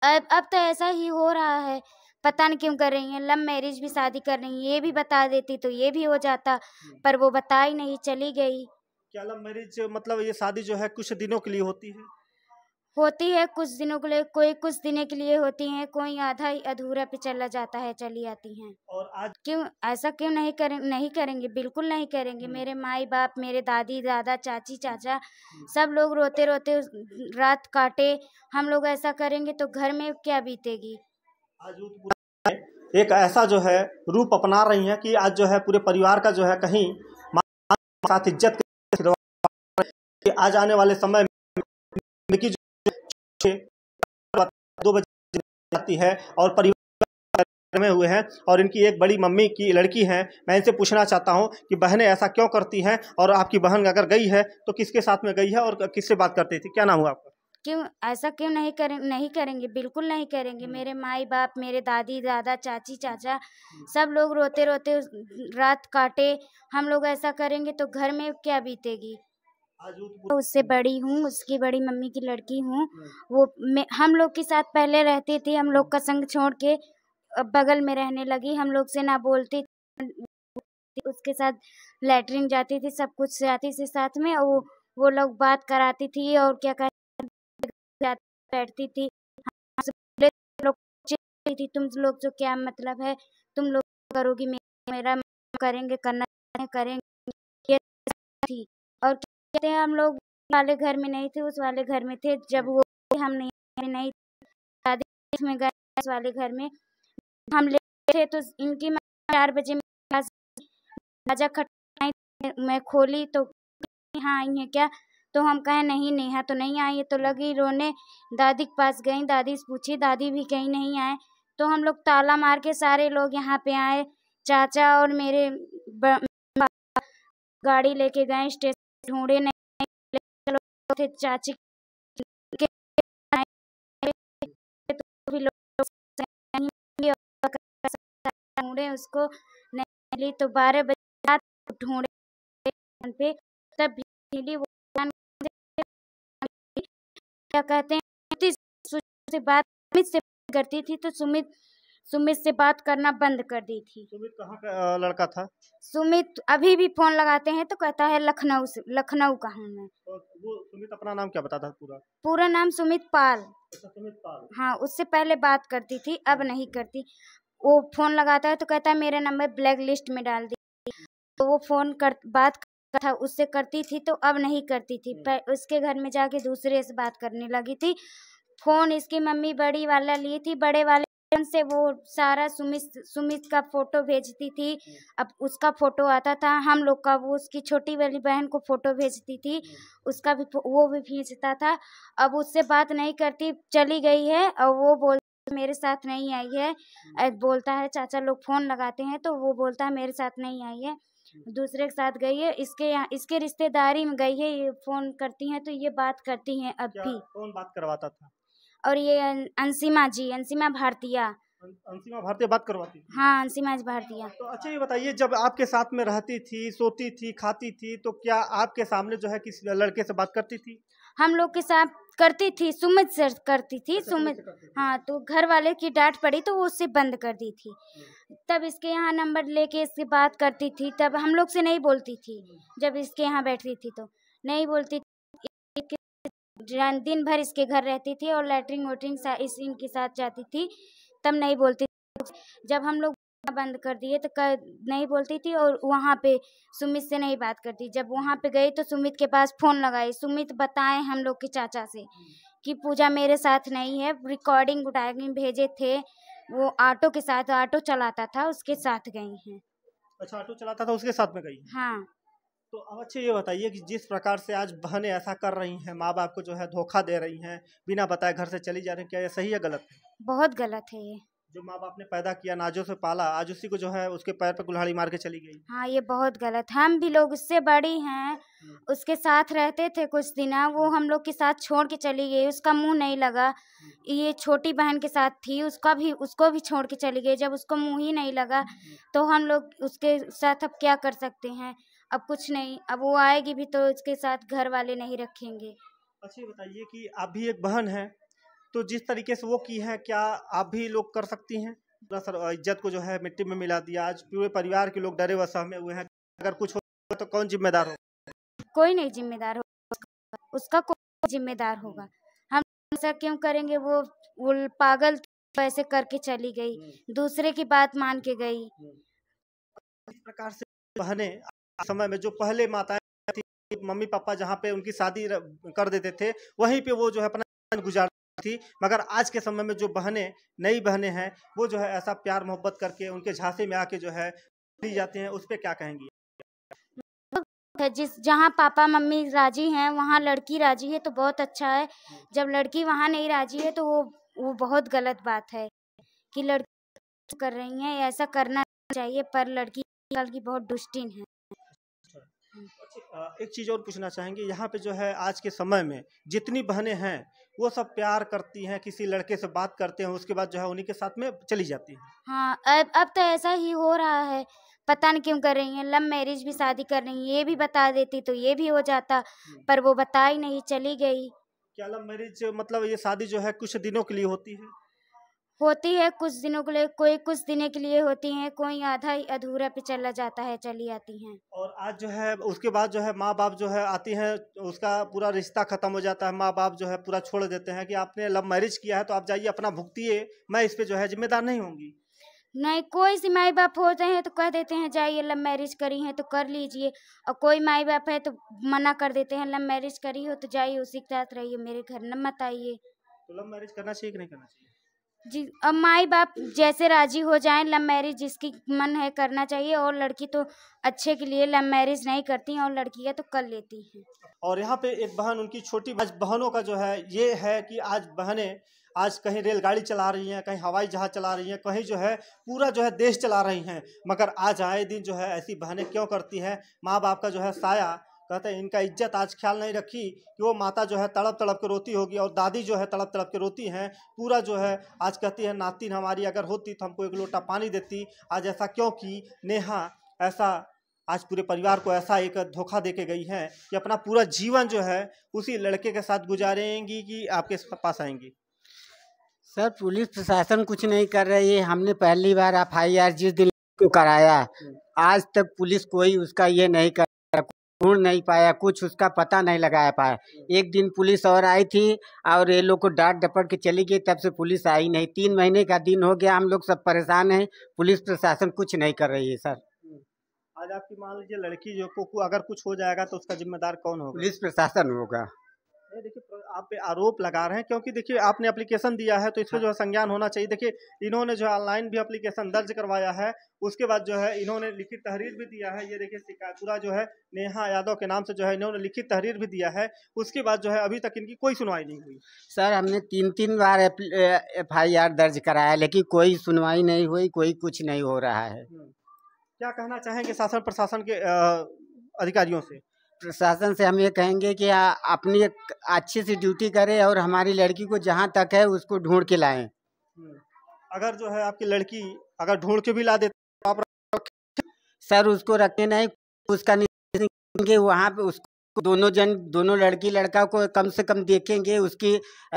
अब तो ऐसा ही हो रहा है, पता नहीं क्यों कर रही हैं। लव मैरिज भी शादी कर रही हैं, ये भी बता देती तो ये भी हो जाता, पर वो बता ही नहीं, चली गई। क्या लव मैरिज मतलब ये शादी जो है कुछ दिनों के लिए होती है? होती है कुछ दिनों के लिए, कोई कुछ दिनों के लिए होती है, कोई आधा ही अधूरा पे चला जाता है, चली आती हैं। और आज क्यों ऐसा क्यों नहीं करेंगे, बिल्कुल नहीं करेंगे। मेरे माई बाप, मेरे दादी दादा, चाची चाचा, सब लोग रोते रोते रात काटे। हम लोग ऐसा करेंगे तो घर में क्या बीतेगी। आज एक ऐसा जो है रूप अपना रही हैं कि आज जो है पूरे परिवार का जो है कहीं साथ इज्जत कि आज आने वाले समय में की जो 2 बजे जाती है और परिवार में हुए हैं और इनकी एक बड़ी मम्मी की लड़की हैं। मैं इनसे पूछना चाहता हूं कि बहनें ऐसा क्यों करती हैं और आपकी बहन अगर गई है तो किसके साथ में गई है और किससे बात करती थी? क्या नाम हुआ आपका? क्यों ऐसा क्यों नहीं करेंगे, बिल्कुल नहीं करेंगे। मेरे माई बाप, मेरे दादी दादा, चाची चाचा, सब लोग रोते रोते रात काटे। हम लोग ऐसा करेंगे तो घर में क्या बीतेगी। उससे बड़ी हूँ, उसकी बड़ी मम्मी की लड़की हूँ। वो हम लोग के साथ पहले रहती थी, हम लोग का संग छोड़ के बगल में रहने लगी। हम लोग से ना बोलती, उसके साथ लैटरिन जाती थी, सब कुछ जाती थी साथ में। और वो लोग बात कराती थी और क्या बैठती थी, थी तुम लोग जो क्या मतलब है, तुम लोग करोगी मेरा करेंगे, करना करेंगे थी। और कहते हैं हम लोग वाले घर में नहीं थे, उस वाले घर में थे। जब वो हम नहीं शादी में गए उस वाले घर में, हम ले थे तो इनकी 4 बजे दरवाजा खटखटाई, मैं खोली तो हाँ आई है क्या, तो हम कहे नहीं नेहा तो नहीं आई है। तो लगी रोने, दादी के पास गई, दादी से पूछी, दादी भी कहीं नहीं आए। तो हम लोग ताला मार के सारे लोग यहाँ पे आए, चाचा और मेरे गाड़ी लेके गए स्टेशन, ढूंढे नहीं, थे चाची के तो भी लोग ढूंढे उसको, नहीं मिली। तो 12 बजे रात ढूंढे पे, तब मिली। वो क्या कहते हैं, से बात सुमित से करती थी तो सुमित से बात करना बंद कर दी थी। सुमित कहाँ का लड़का था? सुमित अभी भी फोन लगाते हैं तो कहता है लखनऊ का हूँ मैं। वो सुमित अपना नाम क्या बताता था? पूरा नाम सुमित पाल। अच्छा, सुमित पाल। हाँ, उससे पहले बात करती थी, अब नहीं करती। वो फोन लगाता है तो कहता है मेरा नंबर ब्लैक लिस्ट में डाल दी। तो वो बात था उससे करती थी तो अब नहीं करती थी। उसके घर में जाके दूसरे से बात करने लगी थी। फोन इसकी मम्मी बड़ी वाला ली थी, बड़े वाले से वो सारा सुमित का फोटो भेजती थी। अब उसका फोटो आता था हम लोग का, वो उसकी छोटी वाली बहन को फोटो भेजती थी, उसका भी वो भी भेजता था। अब उससे बात नहीं करती, चली गई है। और वो बोल मेरे साथ नहीं आई है, बोलता है चाचा लोग फोन लगाते हैं तो वो बोलता है मेरे साथ नहीं आई है, दूसरे के साथ गई है, इसके रिश्तेदारी में गई है। ये फोन करती हैं तो ये बात करती हैं अब भी। कौन बात करवाता था? और ये अंशिमा भारतीया। अंशिमा भारतीय बात करवाती थी? हाँ, अंशिमा भारतीया। तो अच्छा ये बताइए, जब आपके साथ में रहती थी, सोती थी, खाती थी, तो क्या आपके सामने जो है किसी लड़के से बात करती थी? हम लोग के साथ करती थी, सुमित से करती थी। सुमित, हाँ, तो घर वाले की डांट पड़ी तो वो उससे बंद कर दी थी। तब इसके यहाँ नंबर लेके इससे बात करती थी, तब हम लोग से नहीं बोलती थी। जब इसके यहाँ बैठती थी तो नहीं बोलती थी, दिन भर इसके घर रहती थी और लैटरिन वोटरिन इनके साथ जाती थी, तब नहीं बोलती थी। जब हम लोग बंद कर दिए तो नहीं बोलती थी और वहाँ पे सुमित से नहीं बात करती। जब वहाँ पे गई तो सुमित के पास फोन लगाई, सुमित बताए हम लोग के चाचा से कि पूजा मेरे साथ नहीं है, रिकॉर्डिंग भेजे थे। वो ऑटो के साथ, ऑटो चलाता था, उसके साथ गई हैं। अच्छा, ऑटो चलाता था उसके साथ में गई? हाँ। तो अब अच्छा ये बताइए कि जिस प्रकार से आज बहनें ऐसा कर रही हैं, माँ बाप को जो है धोखा दे रही हैं, बिना बताए घर से चली जा रही हैं, क्या ये सही है गलत है? बहुत गलत है ये। जो माँ बाप ने पैदा किया, नाजों से पाला, आज उसी को जो है उसके पैर पे कुल्हाड़ी मार के चली गई। हाँ, ये बहुत गलत। हम भी लोग उससे बड़ी हैं, उसके साथ रहते थे कुछ दिन, वो हम लोग के साथ छोड़ के चली गई, उसका मुंह नहीं लगा। ये छोटी बहन के साथ थी, उसको भी छोड़ के चली गई, जब उसको मुंह ही नहीं लगा तो हम लोग उसके साथ अब क्या कर सकते हैं। अब कुछ नहीं, अब वो आएगी भी तो उसके साथ घर वाले नहीं रखेंगे। अच्छा ये बताइए कि आप भी एक बहन है, तो जिस तरीके से वो की है, क्या आप भी लोग कर सकती हैं? पूरा सर इज्जत को जो है मिट्टी में मिला दिया, आज पूरे परिवार के लोग डरे व सहमे हुए हैं, अगर कुछ हो तो कौन जिम्मेदार हो? कोई नहीं जिम्मेदार होगा, उसका कोई जिम्मेदार होगा। हम ऐसा क्यों करेंगे? वो पागल थी, ऐसे करके चली गई, दूसरे की बात मान के गई। इस प्रकार से बहनें समय में जो पहले माताएं थी, मम्मी पापा जहाँ पे उनकी शादी कर देते थे वहीं पे वो जो है अपना जीवन गुजारती थी, मगर आज के समय में जो बहनें, नई बहनें हैं, वो जो है ऐसा प्यार मोहब्बत करके उनके झांसे में आके जो है ली जाती हैं, उस पे क्या कहेंगी? जिस जहाँ पापा मम्मी राजी हैं वहाँ लड़की राजी है तो बहुत अच्छा है। जब लड़की वहाँ नहीं राजी है तो वो बहुत गलत बात है कि लड़की कर रही हैं, ऐसा करना चाहिए, पर लड़की आजकल की बहुत दुष्टिन है। एक चीज़ और पूछना चाहेंगे, यहाँ पे जो है आज के समय में जितनी बहनें हैं वो सब प्यार करती हैं, किसी लड़के से बात करते हैं, उसके बाद जो है उन्हीं के साथ में चली जाती हैं। हाँ, अब तो ऐसा ही हो रहा है, पता नहीं क्यों कर रही हैं। लव मैरिज भी शादी कर रही हैं, ये भी बता देती तो ये भी हो जाता, पर वो बता ही नहीं, चली गई। क्या लव मैरिज मतलब ये शादी जो है कुछ दिनों के लिए होती है? होती है कुछ दिनों के लिए, कोई कुछ दिनों के लिए होती हैं, कोई आधा ही अधूरा पे चला जाता है, चली आती हैं। और आज जो है उसके बाद जो है माँ बाप जो है आती हैं, उसका पूरा रिश्ता खत्म हो जाता है, माँ बाप जो है पूरा छोड़ देते हैं कि आपने लव मैरिज किया है तो आप जाइए अपना भुगतिए, मैं इस पे जो है जिम्मेदार नहीं होंगी। नहीं, कोई सी माई बाप होते हैं तो कह देते हैं जाइए, लव मैरिज करी हैं तो कर लीजिए, और कोई माई बाप है तो मना कर देते हैं, लव मैरिज करी हो तो जाइए, उसी के साथ रहिए, मेरे घर न मत आइए। तो लव मैरिज करना चाहिए कि नहीं करना चाहिए? जी, अब माई बाप जैसे राजी हो जाएं, लव मैरिज जिसकी मन है करना चाहिए, और लड़की तो अच्छे के लिए लव मैरिज नहीं करती हैं, और लड़कियां तो कर लेती हैं। और यहाँ पे एक बहन, उनकी छोटी आज बहनों का जो है ये है कि आज बहनें आज कहीं रेलगाड़ी चला रही हैं, कहीं हवाई जहाज चला रही हैं, कहीं जो है पूरा जो है देश चला रही हैं, मगर आज आए दिन जो है ऐसी बहनें क्यों करती हैं? माँ बाप का जो है साया, कहते हैं इनका इज्जत आज ख्याल नहीं रखी कि वो माता जो है तड़प तड़प के रोती होगी, और दादी जो है तड़प तड़प के रोती हैं, पूरा जो है आज कहती है नातिन हमारी अगर होती तो हमको एक लोटा पानी देती, आज ऐसा क्यों की नेहा? ऐसा आज पूरे परिवार को ऐसा एक धोखा दे के गई है कि अपना पूरा जीवन जो है उसी लड़के के साथ गुजारेंगी कि आपके पास आएंगी? सर, पुलिस प्रशासन कुछ नहीं कर रही है। हमने पहली बार FIR जिस दिन को कराया, आज तक पुलिस कोई उसका ये नहीं कर ढूंढ नहीं पाया, कुछ उसका पता नहीं लगा पाया। एक दिन पुलिस और आई थी और ये लोग को डांट डपट के चली गई, तब से पुलिस आई नहीं। 3 महीने का दिन हो गया, हम लोग सब परेशान हैं, पुलिस प्रशासन कुछ नहीं कर रही है सर। आज आपकी मान लीजिए लड़की जो को अगर कुछ हो जाएगा तो उसका जिम्मेदार कौन होगा? पुलिस प्रशासन होगा। देखिए आप पे आरोप लगा रहे हैं, क्योंकि देखिए आपने एप्लीकेशन दिया है तो इस पे जो है संज्ञान होना चाहिए। देखिए इन्होंने जो है ऑनलाइन भी एप्लीकेशन दर्ज करवाया है, उसके बाद जो है इन्होंने लिखित तहरीर भी दिया है। ये देखिए शिकायत पूरा जो है नेहा यादव के नाम से जो है इन्होंने लिखित तहरीर भी दिया है, उसके बाद जो है अभी तक इनकी कोई सुनवाई नहीं हुई। सर, हमने 3 बार FIR दर्ज कराया, लेकिन कोई सुनवाई नहीं हुई, कोई कुछ नहीं हो रहा है। क्या कहना चाहेंगे शासन प्रशासन के अधिकारियों से? प्रशासन से हम ये कहेंगे कि अपनी अच्छी सी ड्यूटी करे और हमारी लड़की को जहाँ तक है उसको ढूंढ के लाएं। अगर जो है आपकी लड़की अगर ढूंढ के भी ला देते तो आप सर, उसको रखने नहीं, उसका नहीं वहाँ पे उसको दोनों लड़की लड़का को कम से कम देखेंगे, उसकी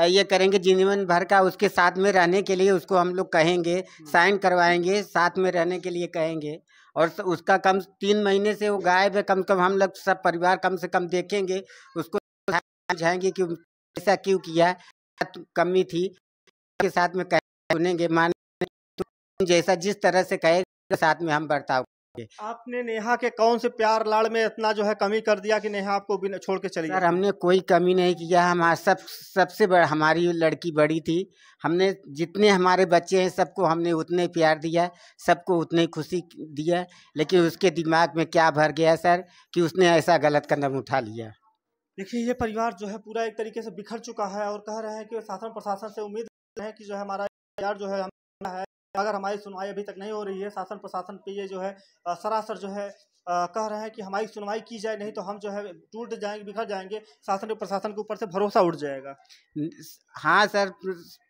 ये करेंगे जीवन भर का उसके साथ में रहने के लिए उसको हम लोग कहेंगे, साइन करवाएंगे, साथ में रहने के लिए कहेंगे। और उसका कम 3 महीने से वो गायब है, कम से कम हम लोग सब परिवार कम से कम देखेंगे, उसको समझाएंगे कि ऐसा क्यों किया, कमी थी, के साथ में सुनेंगे, मान जैसा जिस तरह से कहेगा साथ में हम बर्ताव करेंगे। आपने नेहा के कौन से प्यार लाड़ में इतना जो है कमी कर दिया कि नेहा आपको बिना छोड़ के चली गई? सर, हमने कोई कमी नहीं किया। हमारा सबसे बड़ा हमारी लड़की बड़ी थी, हमने जितने हमारे बच्चे हैं सबको हमने उतने प्यार दिया, सबको उतनी खुशी दिया, लेकिन उसके दिमाग में क्या भर गया सर कि उसने ऐसा गलत कदम उठा लिया। देखिए ये परिवार जो है पूरा एक तरीके से बिखर चुका है, और कह रहे हैं कि शासन प्रशासन से उम्मीद है कि जो है हमारा यार जो है अगर हमारी सुनवाई अभी तक नहीं हो रही है, शासन प्रशासन पे ये जो है सरासर जो है कह रहे हैं कि हमारी सुनवाई की जाए, नहीं तो हम जो है टूट जाएंगे, बिखर जाएंगे, शासन और प्रशासन के ऊपर से भरोसा उठ जाएगा। हाँ सर,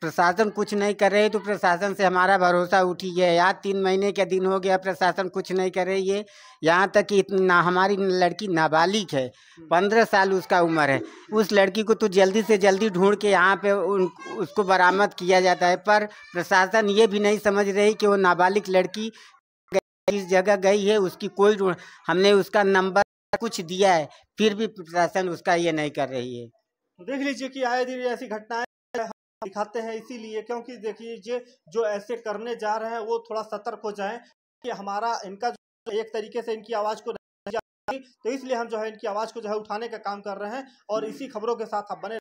प्रशासन कुछ नहीं कर रही तो प्रशासन से हमारा भरोसा उठ ही गया। यार 3 महीने के दिन हो गया, प्रशासन कुछ नहीं कर रही है। यहाँ तक कि इतना हमारी लड़की नाबालिग है, 15 साल उसका उम्र है। उस लड़की को तो जल्दी से जल्दी ढूंढ के यहाँ पे उसको बरामद किया जाता है, पर प्रशासन ये भी नहीं समझ रही कि वो नाबालिग लड़की किस जगह गई है। उसकी कोई हमने उसका नंबर कुछ दिया है, फिर भी प्रशासन उसका ये नहीं कर रही है। देख लीजिए कि आए दिन ऐसी घटनाएं दिखाते हैं, इसीलिए क्योंकि देखिए जो ऐसे करने जा रहे हैं वो थोड़ा सतर्क हो जाएं कि हमारा इनका जो एक तरीके से इनकी आवाज़ को, तो इसलिए हम जो है इनकी आवाज़ को जो है उठाने का काम कर रहे हैं और इसी खबरों के साथ आप बने